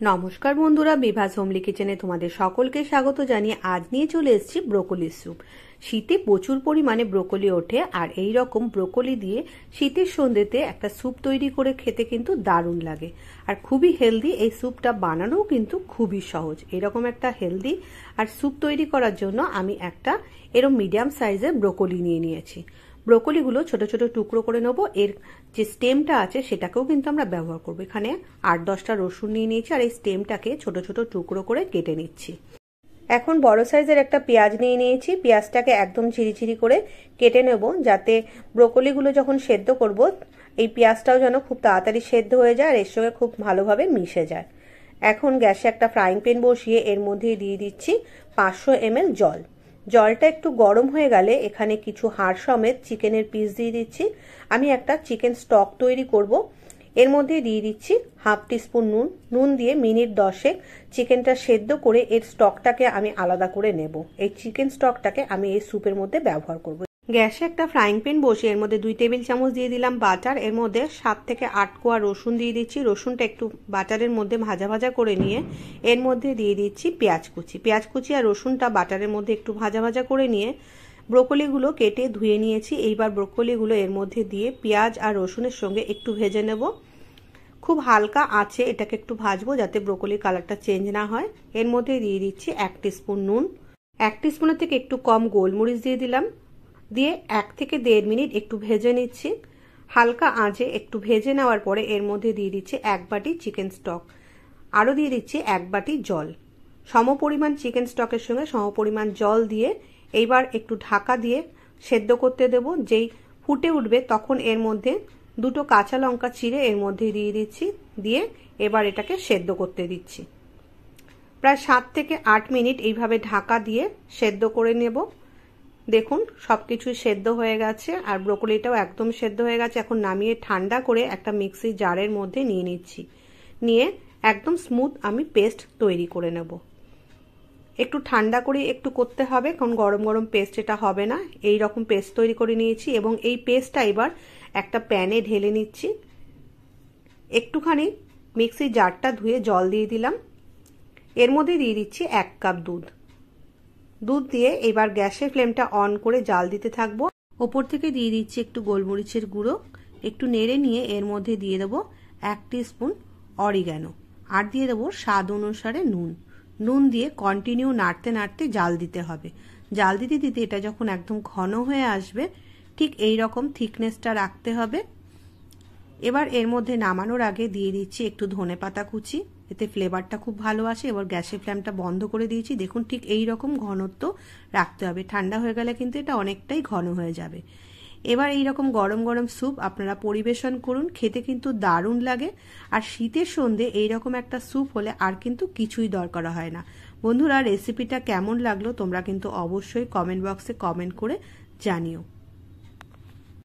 নমস্কার বন্ধুরা, বিভাস হোমলি কিচেনে তোমাদের সকলকে স্বাগত জানিয়ে আজ নিয়ে চলে এসেছি ব্রোকলি স্যুপ। শীতে প্রচুর পরিমাণে ব্রোকলি ওঠে, আর এই রকম ব্রোকলি দিয়ে শীতের সন্ধ্যেতে একটা স্যুপ তৈরি করে খেতে কিন্তু দারুণ লাগে, আর খুবই হেলদি। এই স্যুপটা বানানোও কিন্তু খুবই সহজ। এরকম একটা হেলদি আর স্যুপ তৈরি করার জন্য আমি একটা এরকম মিডিয়াম সাইজের ব্রোকলি নিয়েছি। ব্রোকলিগুলো ছোট ছোট টুকরো করে নেব। এর যে স্টেমটা আছে সেটাকেও কিন্তু আমরা ব্যবহার করব। এখানে 8-10টা রসুন নিয়েছি, আর এই স্টেমটাকে ছোট ছোট টুকরো করে কেটে নিচ্ছি। এখন বড় সাইজের একটা পেঁয়াজ নিয়েছি। পেঁয়াজটাকে একদম ঝিরিঝিরি করে কেটে নেব, যাতে ব্রোকলিগুলো যখন সেদ্ধ করব এই পেঁয়াজটাও যেন খুব তাড়াতাড়ি সেদ্ধ হয়ে যায় আর এর সঙ্গে খুব ভালোভাবে মিশে যায়। এখন গ্যাসে একটা ফ্রাইং প্যান বসিয়ে এর মধ্যে দিয়ে দিচ্ছি 500 ml জল। জলটা একটু গরম হয়ে গেলে এখানে কিছু হাড় সমেত চিকেনের পিস দিয়ে দিচ্ছি। আমি একটা চিকেন স্টক তৈরি করব। এর মধ্যে দিয়ে দিচ্ছি 1/2 টিস্পুন নুন দিয়ে মিনিট 10 চিকেনটা সেদ্ধ করে এর স্টকটাকে আমি আলাদা করে নেব। এই চিকেন স্টকটাকে আমি এই স্যুপের মধ্যে ব্যবহার করব। গ্যাসে একটা ফ্রাইং প্যান বসিয়ে এর মধ্যে 2 টেবিল চামচ দিয়ে দিলাম বাটার। এর মধ্যে 7 থেকে 8 কোয়া রসুন দিয়ে দিচ্ছি। রসুনটা একটু বাটারের মধ্যে ভাজা ভাজা করে নিয়ে এর মধ্যে দিয়ে দিচ্ছি পেঁয়াজ কুচি আর রসুনটা বাটারের মধ্যে একটু ভাজা ভাজা করে নিয়ে ব্রোকলিগুলো কেটে ধুয়ে নিয়েছি। এইবার ব্রোকলিগুলো এর মধ্যে দিয়ে পেঁয়াজ আর রসুনের সঙ্গে একটু ভেজে নেব। খুব হালকা আছে এটাকে একটু ভাজবো, যাতে ব্রোকলির কালারটা চেঞ্জ না হয়। এর মধ্যে দিয়ে দিচ্ছি 1 টিস্পুন নুন, 1 টিস্পুনের থেকে একটু কম গোলমরিচ দিয়ে দিলাম। দিয়ে 1 থেকে 1.5 মিনিট একটু ভেজে নিচ্ছি। হালকা আঁচে একটু ভেজে নেওয়ার পরে এর মধ্যে দিয়ে দিচ্ছি 1 বাটি চিকেন স্টক, আরও দিয়ে দিচ্ছি 1 বাটি জল। সমপরিমাণ চিকেন স্টকের সঙ্গে সমপরিমাণ জল দিয়ে এইবার একটু ঢাকা দিয়ে সেদ্ধ করতে দেব। যেই ফুটে উঠবে তখন এর মধ্যে 2টো কাঁচা লঙ্কা চিড়ে এর মধ্যে দিয়ে দিচ্ছি। দিয়ে এবার এটাকে সেদ্ধ করতে দিচ্ছি। প্রায় 7 থেকে 8 মিনিট এইভাবে ঢাকা দিয়ে সেদ্ধ করে নেব। দেখুন সবকিছুই সেদ্ধ হয়ে গেছে আর ব্রোকলিটাও একদম সেদ্ধ হয়ে গেছে। এখন নামিয়ে ঠান্ডা করে একটা মিক্সি জারের মধ্যে নিয়ে নিচ্ছি। নিয়ে একদম স্মুথ আমি পেস্ট তৈরি করে নেব। একটু ঠান্ডা করে একটু করতে হবে, কারণ গরম গরম পেস্ট এটা হবে না। এই রকম পেস্ট তৈরি করে নিয়েছি এবং এই পেস্টটা এবার একটা প্যানে ঢেলে নিচ্ছি। একটুখানি মিক্সি জারটা ধুয়ে জল দিয়ে দিলাম। এর মধ্যে দিয়ে দিচ্ছি 1 কাপ দুধ দিয়ে এবার গ্যাসের ফ্লেমটা অন করে জাল দিতে থাকবো। ওপর থেকে দিয়ে দিচ্ছি একটু গোলমরিচের গুঁড়ো। একটু নেড়ে নিয়ে এর মধ্যে দিয়ে দেবো 1 টিস্পুন অরিগ্যানো, আর দিয়ে দেবো স্বাদ অনুসারে নুন দিয়ে কন্টিনিউ নাড়তে নাড়তে জাল দিতে হবে। জাল দিতে দিতে এটা যখন একদম ঘন হয়ে আসবে ঠিক এই রকম থিকনেসটা রাখতে হবে। এবার এর মধ্যে নামানোর আগে দিয়ে দিচ্ছি একটু ধনেপাতা কুচি, এতে ফ্লেভারটা খুব ভালো আসে। এবার গ্যাসের ফ্লেমটা বন্ধ করে দিয়েছি। দেখুন ঠিক এই রকম ঘনত্ব রাখতে হবে। ঠান্ডা হয়ে গেলে কিন্তু এটা অনেকটাই ঘন হয়ে যাবে। এবার এই রকম গরম গরম স্যুপ আপনারা পরিবেশন করুন, খেতে কিন্তু দারুণ লাগে। আর শীতের সন্ধ্যে এইরকম একটা স্যুপ হলে আর কিন্তু কিছুই দরকার হয় না। বন্ধুরা, রেসিপিটা কেমন লাগলো তোমরা কিন্তু অবশ্যই কমেন্ট বক্সে কমেন্ট করে জানিও।